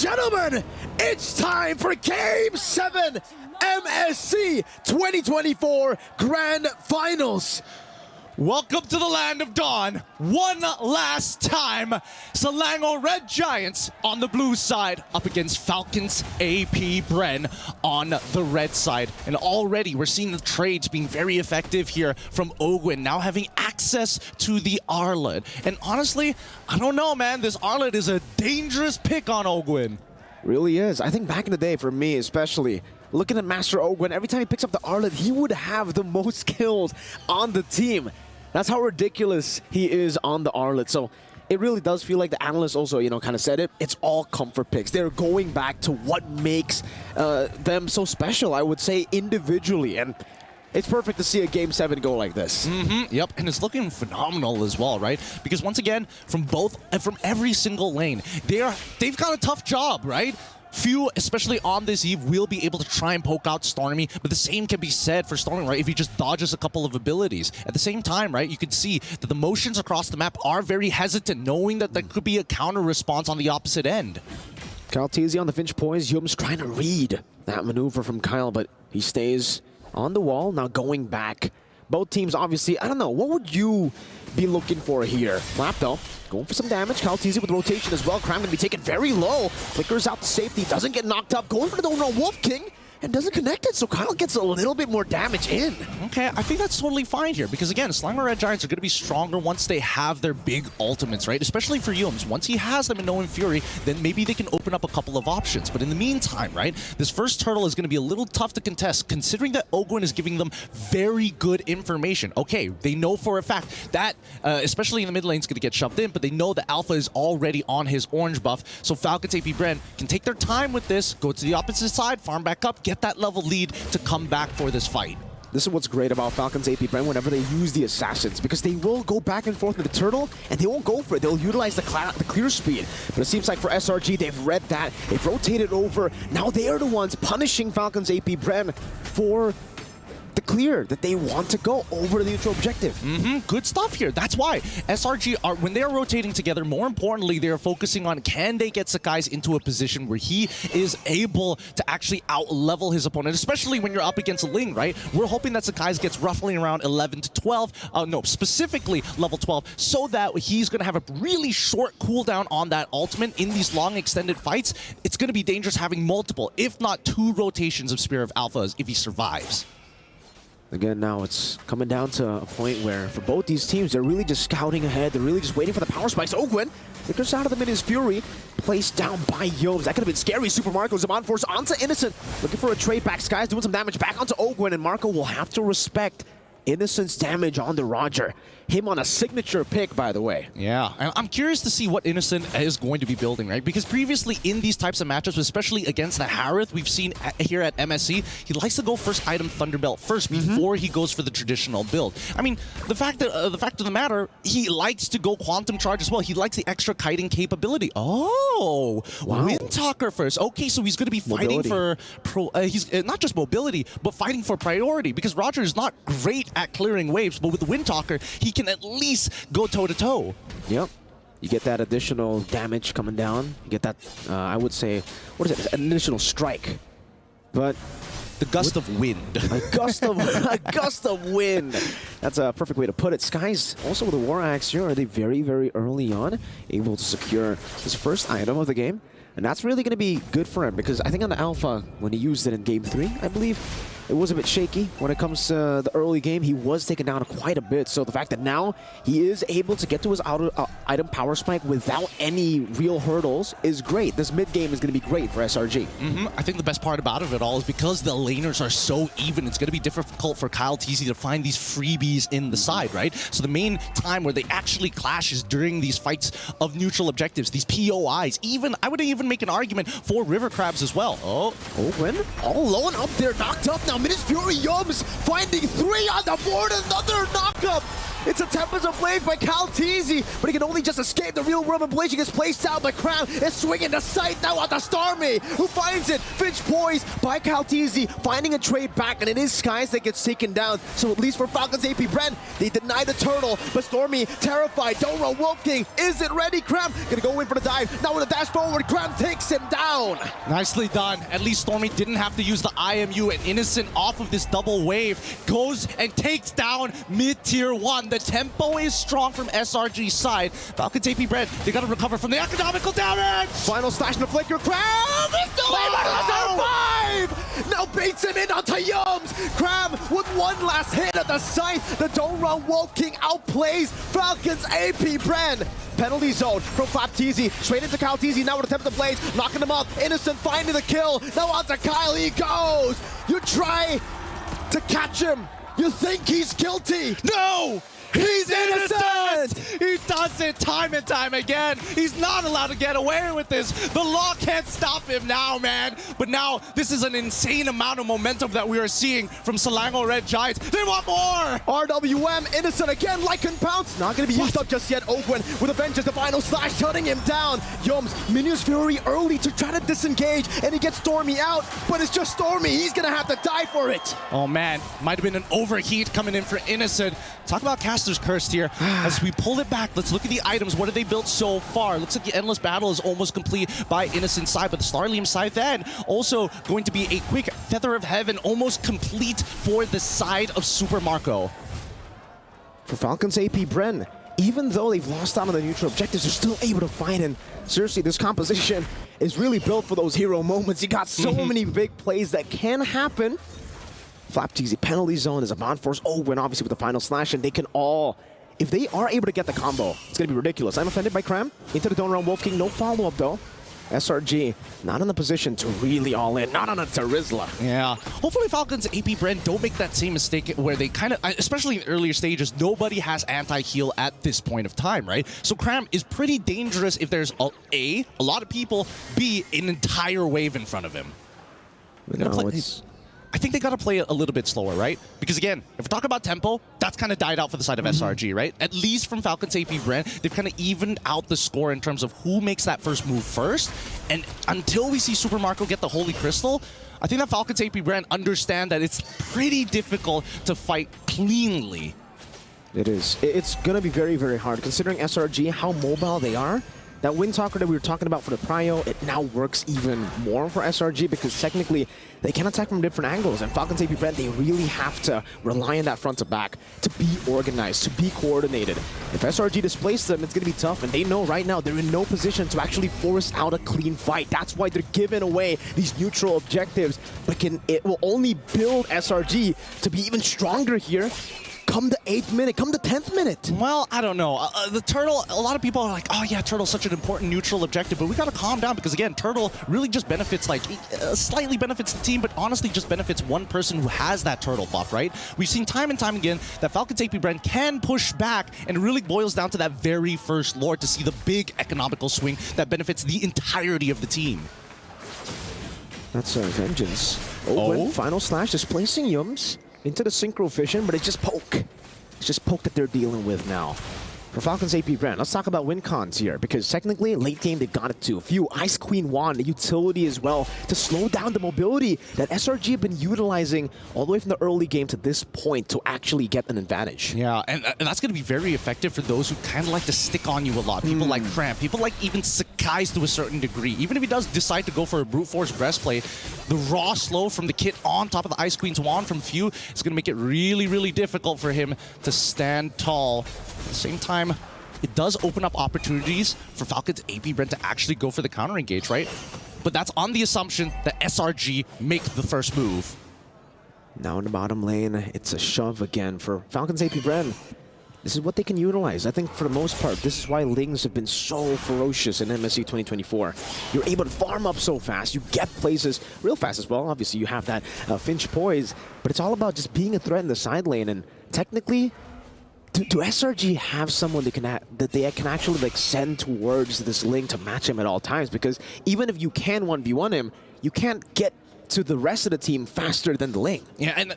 gentlemen, it's time for Game 7 MSC 2024 Grand Finals. Welcome to the land of dawn. One last time, Selangor Red Giants on the blue side up against Falcons Apbren on the red side. And already we're seeing the trades being very effective here from Ggwp, now having access to the Arlet. And honestly, I don't know, man. This Arlet is a dangerous pick on Ggwp. Really is. I think back in the day, for me especially, looking at Master Ggwp, every time he picks up the Arlet, he would have the most kills on the team. That's how ridiculous he is on the Arlet. So it really does feel like the analysts also, kind of said it. It's all comfort picks. They're going back to what makes them so special, I would say, individually. And it's perfect to see a Game 7 go like this. Yep, and it's looking phenomenal as well, right? Because once again, from every single lane, they've got a tough job, right? Few, especially on this eve, will be able to try and poke out Stormy, but the same can be said for Stormy, right? If he just dodges a couple of abilities. At the same time, right, you can see that the motions across the map are very hesitant, knowing that there could be a counter response on the opposite end. Kaltizi on the Finch Poise. Yum's trying to read that maneuver from Kyle, but he stays on the wall, now going back. Both teams, obviously, I don't know, what would you be looking for here? Flap, though, going for some damage. Kaltizi with rotation as well. Cram going to be taken very low. Flickers out to safety, doesn't get knocked up. Going for the overall Wolf King, and doesn't connect it, so Kyle gets a little bit more damage in. Okay, I think that's totally fine here, because again, Selangor Red Giants are going to be stronger once they have their big ultimates, right? Especially for Yums. Once he has them in No Fury, then maybe they can open up a couple of options. But in the meantime, right, this first turtle is going to be a little tough to contest, considering that Ggwp is giving them very good information. Okay, they know for a fact that, especially in the mid lane, is going to get shoved in, but they know that Alpha is already on his orange buff, so Falcons Apbren can take their time with this, go to the opposite side, farm back up, get that level lead to come back for this fight. This is what's great about Falcons Apbren whenever they use the Assassins, because they will go back and forth with the turtle, and they won't go for it. They'll utilize the clear speed. But it seems like for SRG, they've read that. They've rotated over. Now they are the ones punishing Falcons Apbren for the clear that they want to go over the neutral objective. Good stuff here. That's why SRG are, when they're rotating together, more importantly, they're focusing on can they get Sakai's into a position where he is able to actually out-level his opponent, especially when you're up against a Ling, right? We're hoping that Sakai's gets roughly around 11 to 12, no, specifically level 12, so that he's going to have a really short cooldown on that ultimate in these long extended fights. It's going to be dangerous having multiple, if not 2 rotations of Spear of Alphas if he survives. Again, now it's coming down to a point where for both these teams, they're really just scouting ahead. They're really just waiting for the power spikes. Ggwp flickers out of them in his fury, placed down by Yums. That could have been scary. Super Marco, Zaman Force onto Innocent, looking for a trade back. Sky's doing some damage back onto Ggwp, and Marco will have to respect Innocent's damage on the Roger. Him on a signature pick, by the way. Yeah, and I'm curious to see what Innocent is going to be building, right? Because previously in these types of matchups, especially against the Harith, we've seen here at MSC, he likes to go first item Thunderbelt first before he goes for the traditional build. I mean, the fact of the matter, he likes to go Quantum Charge as well. He likes the extra kiting capability. Oh, wow. Windtalker first. Okay, so he's going to be fighting for he's not just mobility, but fighting for priority, because Roger is not great at clearing waves, but with the Windtalker, he can at least go toe-to-toe. Yep. You get that additional damage coming down. You get that, I would say, what is it? An additional strike. But the gust of wind. A gust of wind. That's a perfect way to put it. Sky's also with the War Axe here. Are they very, very early on able to secure his first item of the game? And that's really going to be good for him, because I think on the Alpha, when he used it in Game 3, I believe, it was a bit shaky when it comes to the early game. He was taken down quite a bit. So the fact that now he is able to get to his item power spike without any real hurdles is great. This mid game is going to be great for SRG. I think the best part about it all is because the laners are so even, it's going to be difficult for Kaltizi to find these freebies in the side, right? So the main time where they actually clash is during these fights of neutral objectives, these POIs. Even, I would even make an argument for River Crabs as well. Oh, Ggwp all alone up there, knocked up now. Midas Fury Yums finding 3 on the board, another knockup. It's a Tempest of Blade by Calteezy, but he can only just escape the real world, and Blade gets placed down, but Cram is swinging the sight now on the Stormy, who finds it. Finch poised by Calteezy, finding a trade back, and it is Skies that gets taken down. So at least for Falcons Apbren, they deny the turtle, but Stormy terrified. Don't run, Wolf King isn't ready. Cram gonna go in for the dive. Now with a dash forward, Cram takes him down. Nicely done. At least Stormy didn't have to use the IMU, and Innocent off of this double wave goes and takes down mid-tier 1. The tempo is strong from SRG's side. Falcons Apbren, they gotta recover from the economical damage! Final slash and the flicker, Cram is still able to survive! Now baits him in onto Yums! Cram with one last hit at the site. The Don't Run Wolf King outplays Falcons Apbren. Penalty zone from Flapteezy, straight into Calteezy, now with attempt to Blaze, knocking him up. Innocent finding the kill, now onto Kyle, he goes! You try to catch him, you think he's guilty! No! He's innocent! He does it time and time again. He's not allowed to get away with this. The law can't stop him now, man. But now, this is an insane amount of momentum that we are seeing from Selangor Red Giants. They want more! RWM, Innocent again, Lycan Pounce. Not gonna be used up just yet. Ggwp with Avengers, the final slash, shutting him down. Yums, Minions Fury early to try to disengage, and he gets Stormy out, but it's just Stormy. He's gonna have to die for it. Oh man, might have been an overheat coming in for Innocent. Talk about Caster's Curse here. As we pull it back, let's look at the items. What have they built so far? Looks like the Endless Battle is almost complete by Innocent's side, but the Starlium side then also going to be a quick Feather of Heaven, almost complete for the side of Super Marco. For Falcons Apbren, even though they've lost out on the neutral objectives, they're still able to fight. And seriously, this composition is really built for those hero moments. You got so many big plays that can happen. Flapteezy penalty zone is a bond force. Ggwp obviously with the final slash, and they can all, if they are able to get the combo, it's going to be ridiculous. I'm offended by Cram. Into the Don't Run Wolf King, no follow-up though. SRG not in the position to really all in, not on a Terizla. Yeah, hopefully Falcons Apbren don't make that same mistake where they kind of, especially in earlier stages, nobody has anti-heal at this point of time, right? So Cram is pretty dangerous if there's a lot of people, B, an entire wave in front of him. No, I think they got to play it a little bit slower, right? Because again, if we're talking about tempo, that's kind of died out for the side of SRG, right? At least from Falcons Apbren, they've kind of evened out the score in terms of who makes that first move first. And until we see Super Marco get the Holy Crystal, I think that Falcons Apbren understand that it's pretty difficult to fight cleanly. It is. It's going to be very, very hard, considering SRG, how mobile they are. That Wind Talker that we were talking about for the Prio, it now works even more for SRG because technically they can attack from different angles, and Falcons Apbren, they really have to rely on that front to back to be organized, to be coordinated. If SRG displaces them, it's going to be tough, and they know right now they're in no position to actually force out a clean fight. That's why they're giving away these neutral objectives, but it will only build SRG to be even stronger here. Come the 8th minute, come the 10th minute. Well, I don't know. The Turtle, a lot of people are like, oh yeah, Turtle's such an important neutral objective, but we gotta calm down because again, Turtle really just benefits, like, slightly benefits the team, but honestly just benefits one person who has that Turtle buff, right? We've seen time and time again that Falcons Apbren can push back, and it really boils down to that very first Lord to see the big economical swing that benefits the entirety of the team. That's Vengeance. Ggwp, final slash, displacing Yums into the Synchro Fission, but it's just poke. It's just poke that they're dealing with now. For Falcons Apbren, let's talk about win cons here, because technically, late game, they've got it to. A few Ice Queen Wand, the utility as well, to slow down the mobility that SRG have been utilizing all the way from the early game to this point to actually get an advantage. Yeah, and that's going to be very effective for those who kind of like to stick on you a lot. People like Cramp, people like even Sakai's to a certain degree. Even if he does decide to go for a Brute Force Breastplate, the raw slow from the kit on top of the Ice Queen's Wand from Few is going to make it really, really difficult for him to stand tall. At the same time, it does open up opportunities for Falcons Apbren to actually go for the counter engage, right? But that's on the assumption that SRG make the first move. Now in the bottom lane, it's a shove again for Falcons Apbren. This is what they can utilize. I think for the most part, this is why Lings have been so ferocious in MSC 2024. You're able to farm up so fast. You get places real fast as well. Obviously, you have that Finch poise, but it's all about just being a threat in the side lane. And technically, do SRG have someone that they can actually like send towards this Ling to match him at all times? Because even if you can 1v1 him, you can't get to the rest of the team faster than the Ling. Yeah, and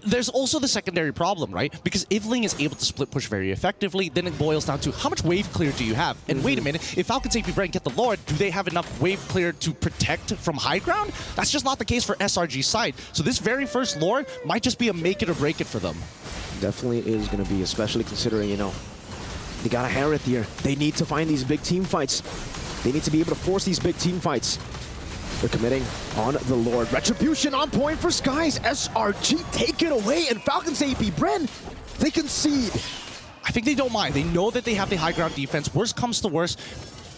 there's also the secondary problem, right? Because if Ling is able to split push very effectively, then it boils down to how much wave clear do you have? And wait a minute, if Falcons Apbren get the Lord, do they have enough wave clear to protect from high ground? That's just not the case for SRG's side. So this very first Lord might just be a make it or break it for them. Definitely is going to be, especially considering, you know, they got a Harith here. They need to find these big team fights. They need to be able to force these big team fights. They're committing on the Lord. Retribution on point for Skies. SRG taken away, and Falcons Apbren, they concede. I think they don't mind. They know that they have the high ground defense. Worst comes to worst,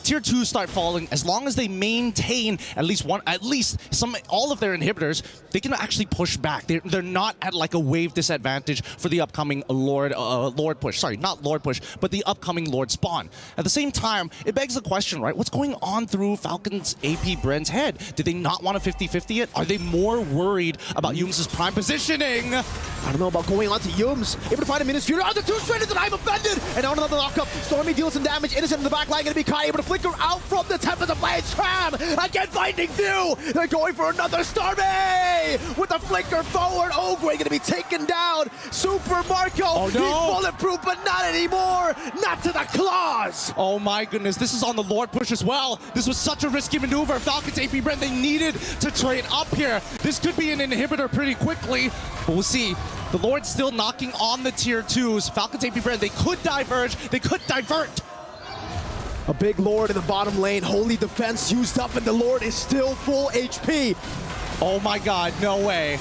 Tier 2 start falling. As long as they maintain all of their inhibitors, they can actually push back. They're not at like a wave disadvantage for the upcoming Lord push. Sorry, not Lord push, but the upcoming Lord spawn. At the same time, it begs the question, right? What's going on through Falcons Apbren's head? Did they not want to 50-50 it? Are they more worried about Yums' prime positioning? I don't know about going on to Yums. Able to find a Minus Fury on the two straight, and I'm offended. And on another lockup, Stormy deals some damage. Innocent in the back line, gonna be Kai able to flicker out from the Tempest of Blades. Tram again finding View. They're going for another Stormy with a flicker forward. Ggwp gonna be taken down. Super Marco, oh, no. He's bulletproof, but not anymore. Not to the claws. Oh my goodness, this is on the Lord push as well. This was such a risky maneuver. Falcons Apbren, they needed to trade up here. This could be an inhibitor pretty quickly, but we'll see. The Lord's still knocking on the tier 2s. Falcons Apbren, they could diverge, they could divert. A big Lord in the bottom lane. Holy defense used up, and the Lord is still full HP. Oh my god, no way.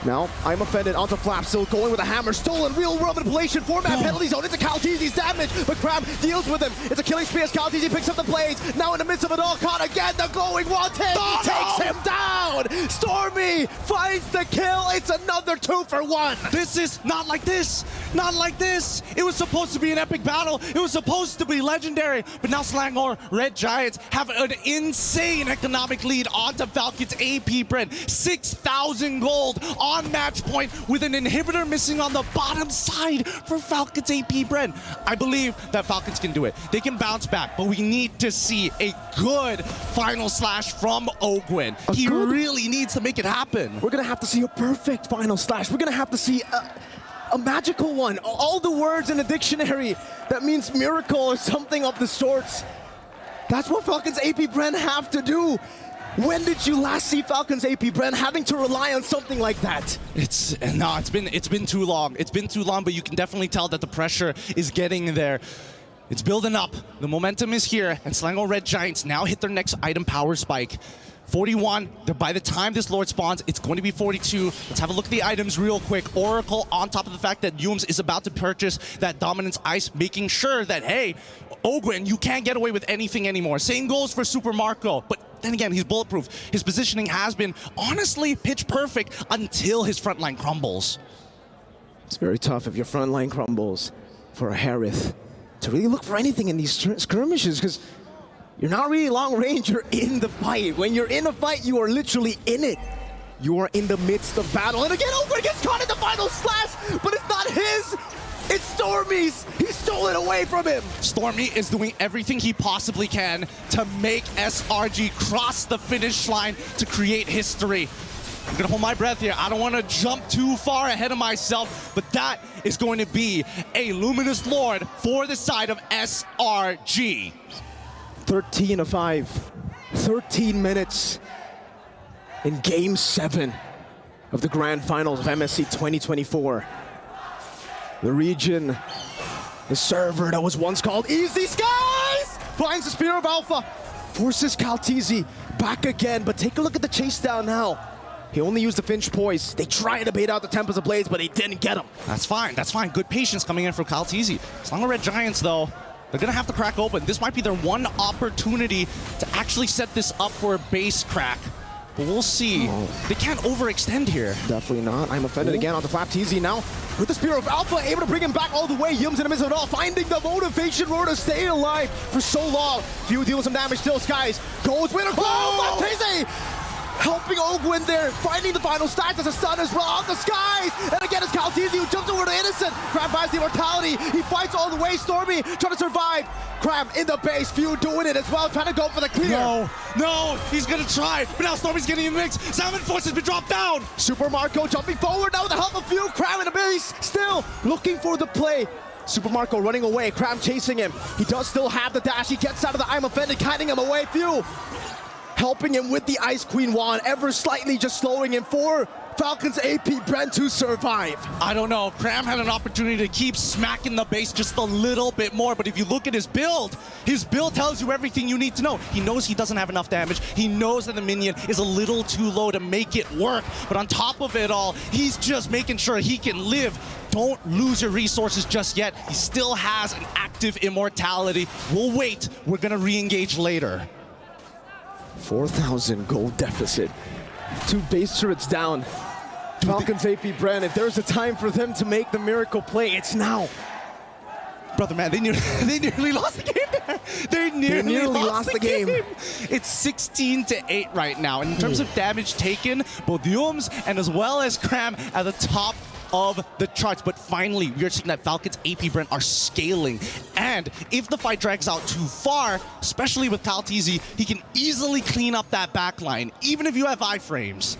Now, I'm offended onto Flap, still going with a hammer, stolen real-world manipulation, format penalty zone into Kaltizi's damage, but Crab deals with him. It's a killing spree as Kaltizi picks up the blades. Now in the midst of it all, caught again, the glowing wanted, takes him down! Stormy finds the kill, it's another 2-for-1! This is not like this, not like this! It was supposed to be an epic battle, it was supposed to be legendary, but now Slangor Red Giants have an insane economic lead onto Falcons Apbren. 6,000 gold on match point with an inhibitor missing on the bottom side for Falcons Apbren. I believe that Falcons can do it. They can bounce back, but we need to see a good final slash from Ggwp. He really needs to make it happen. We're gonna have to see a perfect final slash. We're gonna have to see a magical one. All the words in the dictionary that means miracle or something of the sorts. That's what Falcons Apbren have to do. When did you last see Falcons Apbren having to rely on something like that? It's been too long. It's been too long, but you can definitely tell that the pressure is getting there. It's building up. The momentum is here, and Slangor Red Giants now hit their next item power spike. 41, by the time this Lord spawns, it's going to be 42. Let's have a look at the items real quick. Oracle, on top of the fact that Yums is about to purchase that Dominance Ice, making sure that, hey, Ggwp, you can't get away with anything anymore. Same goes for Super Marco, but then again, he's bulletproof. His positioning has been, honestly, pitch perfect until his front line crumbles. It's very tough if your front line crumbles for a Harith to really look for anything in these skirmishes, because you're not really long range, you're in the fight. When you're in a fight, you are literally in it. You are in the midst of battle. And again, Ggwp gets caught in the final slash, but it's not his. It's Stormy's. He stole it away from him. Stormy is doing everything he possibly can to make SRG cross the finish line to create history. I'm gonna hold my breath here. I don't want to jump too far ahead of myself, but that is going to be a Luminous Lord for the side of SRG. 13-5, 13 minutes in Game 7 of the Grandfinals of MSC 2024. The region, the server that was once called Easy Skies, finds the Spear of Alpha, forces Kaltizi back again, but take a look at the chase down now. He only used the Finch Poise. They tried to bait out the Tempest of Blades, but they didn't get him. That's fine, that's fine. Good patience coming in from Kaltizi. Slangor Red Giants, though, they're gonna have to crack open. This might be their one opportunity to actually set this up for a base crack. But we'll see. They can't overextend here. Definitely not. I'm offended again on the Flap TZ now. With the Spear of Alpha, able to bring him back all the way. Yums in the midst of it all, finding the motivation roar to stay alive for so long. Few deals some damage still. Skies goes with a Flap TZ! helping Ggwp there, finding the final stacks as a stun as well on the skies. And again, it's Calteezy who jumps over to Innocent. Crab buys the immortality. He fights all the way. Stormy trying to survive. Crab in the base. Few doing it as well, trying to go for the clear. No, he's gonna try, but now Stormy's getting in the mix. Salmon Force has been dropped down. Super Marco jumping forward now with the help of Few. Crab in the base, still looking for the play. Super Marco running away, Crab chasing him. He does still have the dash. He gets out of the I'm offended, kiting him away. Few helping him with the Ice Queen wand, ever slightly just slowing him for Falcons Apbren to survive. I don't know, Cram had an opportunity to keep smacking the base just a little bit more, but if you look at his build tells you everything you need to know. He knows he doesn't have enough damage. He knows that the minion is a little too low to make it work, but on top of it all, he's just making sure he can live. Don't lose your resources just yet. He still has an active immortality. We'll wait. We're gonna re-engage later. 4,000 gold deficit. 2 base turrets down. Falcons Apbren, if there's a time for them to make the miracle play, it's now. Brother, man, they nearly lost the game there. They nearly lost the game. It's 16-8 right now. And in terms of damage taken, both Yums and as well as Cram at the top of the charts. But finally, we are seeing that Falcons Apbren are scaling. And if the fight drags out too far, especially with Calteezy, he can easily clean up that backline, even if you have iframes.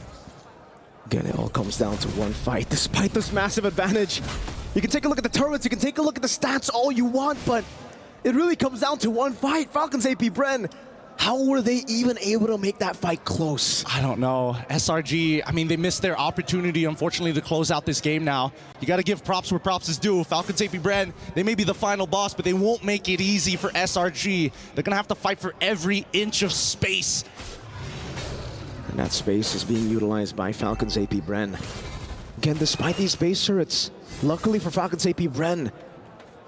Again, it all comes down to one fight. Despite this massive advantage, you can take a look at the turrets, you can take a look at the stats all you want, but it really comes down to one fight. Falcons Apbren, how were they even able to make that fight close? I don't know. SRG, I mean, they missed their opportunity, unfortunately, to close out this game now. You got to give props where props is due. Falcons Apbren, they may be the final boss, but they won't make it easy for SRG. They're going to have to fight for every inch of space. And that space is being utilized by Falcons Apbren. Again, despite these base turrets, luckily for Falcons Apbren,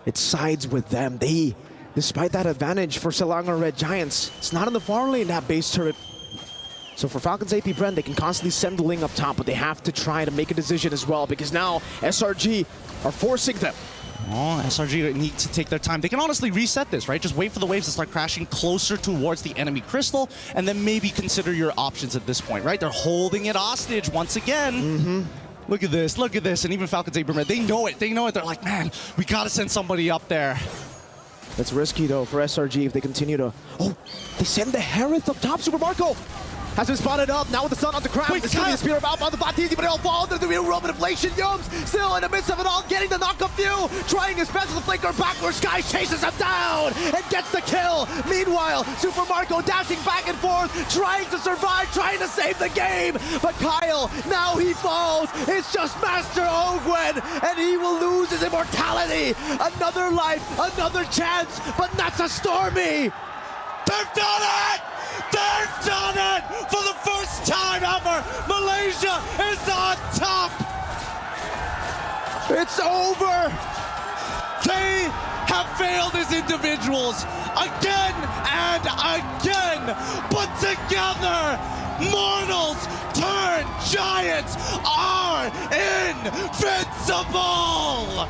it sides with them. Despite that advantage for Selangor Red Giants, it's not in the far lane, that base turret. So for Falcons Apbren, they can constantly send the Ling up top, but they have to try to make a decision as well, because now SRG are forcing them. Oh, SRG need to take their time. They can honestly reset this, right? Just wait for the waves to start crashing closer towards the enemy crystal, and then maybe consider your options at this point, right? They're holding it hostage once again. Look at this, and even Falcons Apbren, they know it. They're like, man, we gotta send somebody up there. That's risky though for SRG if they continue to... Oh, they send the Hereth up top. Super Marco has been spotted up. Now with the sun on the crowd. It's going to be a spear about on the Fatizzi, but it'll fall under the real Roman inflation. Yums still in the midst of it all, getting the knock of Few, trying his best with the flicker backwards. Sky chases him down and gets the kill. Meanwhile, Super Marco dashing back and forth, trying to survive, trying to save the game. But Kyle, now he falls. It's just Master Ggwp, and he will lose his immortality. Another life, another chance, but not to Stormy. They've done it! They've done it! For the first time ever, Malaysia is on top! It's over! They have failed as individuals again and again, but together, mortals turn giants are invincible!